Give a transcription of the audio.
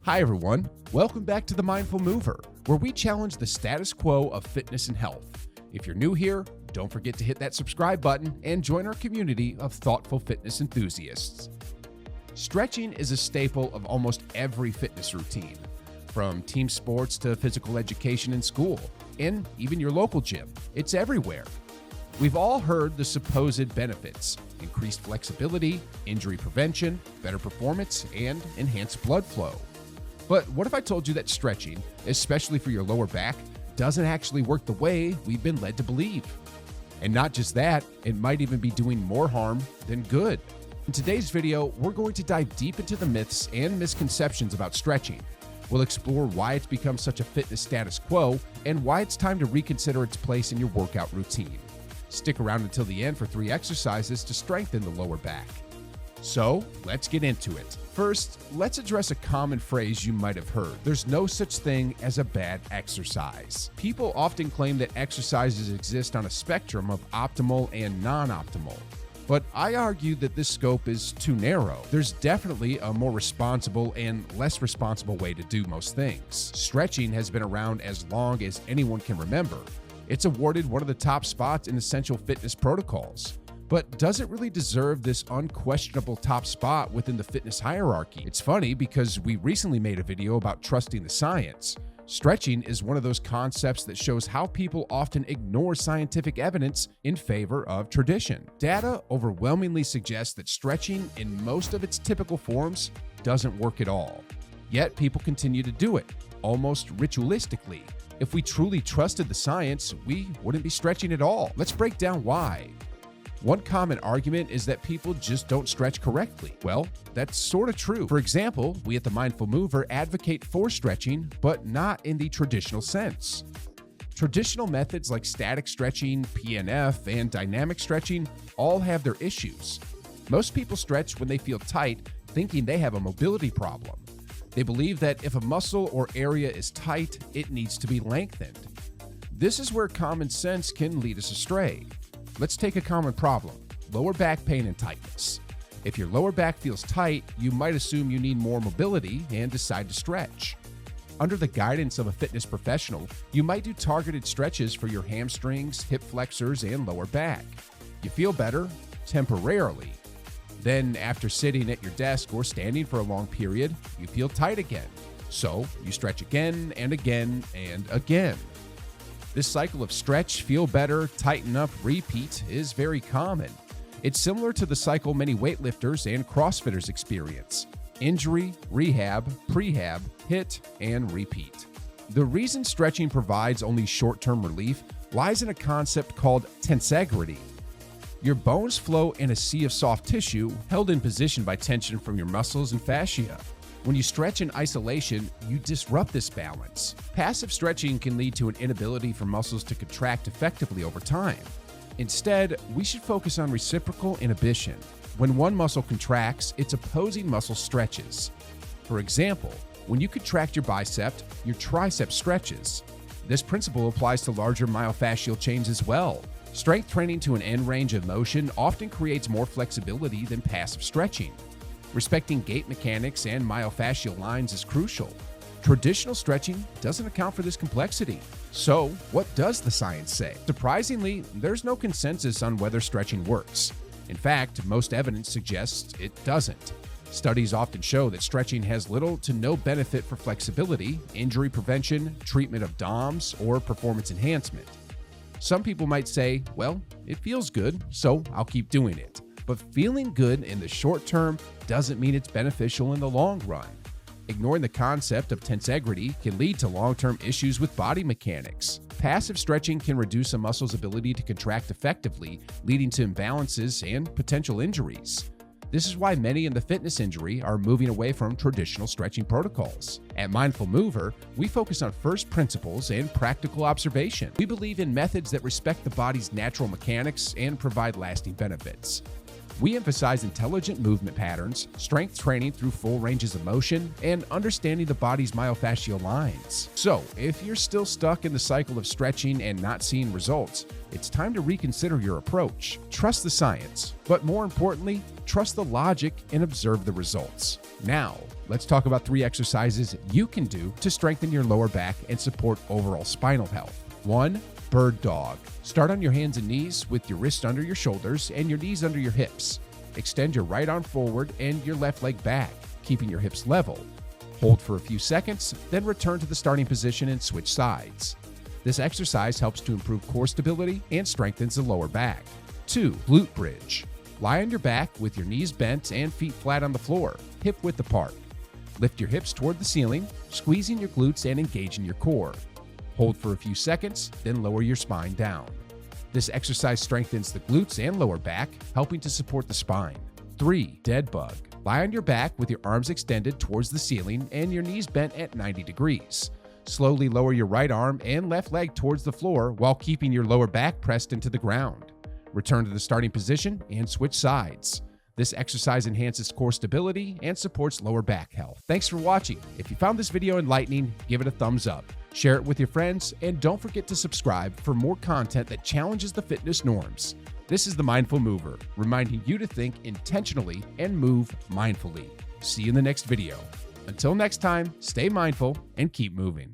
Hi everyone, welcome back to The Mindful Mover, where we challenge the status quo of fitness and health. If you're new here, don't forget to hit that subscribe button and join our community of thoughtful fitness enthusiasts. Stretching is a staple of almost every fitness routine, from team sports to physical education in school, and even your local gym. It's everywhere. We've all heard the supposed benefits: increased flexibility, injury prevention, better performance, and enhanced blood flow. But what if I told you that stretching, especially for your lower back, doesn't actually work the way we've been led to believe? And not just that, it might even be doing more harm than good. In today's video, we're going to dive deep into the myths and misconceptions about stretching. We'll explore why it's become such a fitness status quo and why it's time to reconsider its place in your workout routine. Stick around until the end for 3 exercises to strengthen the lower back. So, let's get into it. First, let's address a common phrase you might have heard. There's no such thing as a bad exercise. People often claim that exercises exist on a spectrum of optimal and non-optimal. But I argue that this scope is too narrow. There's definitely a more responsible and less responsible way to do most things. Stretching has been around as long as anyone can remember. It's awarded one of the top spots in essential fitness protocols. But does it really deserve this unquestionable top spot within the fitness hierarchy? It's funny because we recently made a video about trusting the science. Stretching is one of those concepts that shows how people often ignore scientific evidence in favor of tradition. Data overwhelmingly suggests that stretching in most of its typical forms doesn't work at all. Yet people continue to do it, almost ritualistically. If we truly trusted the science, we wouldn't be stretching at all. Let's break down why. One common argument is that people just don't stretch correctly. Well, that's sort of true. For example, we at The Mindful Mover advocate for stretching, but not in the traditional sense. Traditional methods like static stretching, PNF, and dynamic stretching all have their issues. Most people stretch when they feel tight, thinking they have a mobility problem. They believe that if a muscle or area is tight, it needs to be lengthened. This is where common sense can lead us astray. Let's take a common problem: lower back pain and tightness. If your lower back feels tight, you might assume you need more mobility and decide to stretch. Under the guidance of a fitness professional, you might do targeted stretches for your hamstrings, hip flexors, and lower back. You feel better temporarily. Then, after sitting at your desk or standing for a long period, you feel tight again. So, you stretch again and again and again. This cycle of stretch, feel better, tighten up, repeat is very common. It's similar to the cycle many weightlifters and CrossFitters experience: injury, rehab, prehab, hit, and repeat. The reason stretching provides only short-term relief lies in a concept called tensegrity. Your bones flow in a sea of soft tissue held in position by tension from your muscles and fascia. When you stretch in isolation, you disrupt this balance. Passive stretching can lead to an inability for muscles to contract effectively over time. Instead, we should focus on reciprocal inhibition. When one muscle contracts, its opposing muscle stretches. For example, when you contract your bicep, your tricep stretches. This principle applies to larger myofascial chains as well. Strength training to an end range of motion often creates more flexibility than passive stretching. Respecting gait mechanics and myofascial lines is crucial. Traditional stretching doesn't account for this complexity. So, what does the science say? Surprisingly, there's no consensus on whether stretching works. In fact, most evidence suggests it doesn't. Studies often show that stretching has little to no benefit for flexibility, injury prevention, treatment of DOMs, or performance enhancement. Some people might say, well, it feels good, so I'll keep doing it. But feeling good in the short term doesn't mean it's beneficial in the long run. Ignoring the concept of tensegrity can lead to long-term issues with body mechanics. Passive stretching can reduce a muscle's ability to contract effectively, leading to imbalances and potential injuries. This is why many in the fitness industry are moving away from traditional stretching protocols. At Mindful Mover, we focus on first principles and practical observation. We believe in methods that respect the body's natural mechanics and provide lasting benefits. We emphasize intelligent movement patterns, strength training through full ranges of motion, and understanding the body's myofascial lines. So, if you're still stuck in the cycle of stretching and not seeing results, it's time to reconsider your approach. Trust the science, but more importantly, trust the logic and observe the results. Now, let's talk about 3 exercises you can do to strengthen your lower back and support overall spinal health. 1. Bird dog. Start on your hands and knees with your wrists under your shoulders and your knees under your hips. Extend your right arm forward and your left leg back, keeping your hips level. Hold for a few seconds, then return to the starting position and switch sides. This exercise helps to improve core stability and strengthens the lower back. 2. Glute bridge. Lie on your back with your knees bent and feet flat on the floor, hip width apart. Lift your hips toward the ceiling, squeezing your glutes and engaging your core. Hold for a few seconds, then lower your spine down. This exercise strengthens the glutes and lower back, helping to support the spine. 3. Dead bug. Lie on your back with your arms extended towards the ceiling and your knees bent at 90 degrees. Slowly lower your right arm and left leg towards the floor while keeping your lower back pressed into the ground. Return to the starting position and switch sides. This exercise enhances core stability and supports lower back health. Thanks for watching. If you found this video enlightening, give it a thumbs up, share it with your friends, and don't forget to subscribe for more content that challenges the fitness norms. This is the Mindful Mover, reminding you to think intentionally and move mindfully. See you in the next video. Until next time, stay mindful and keep moving.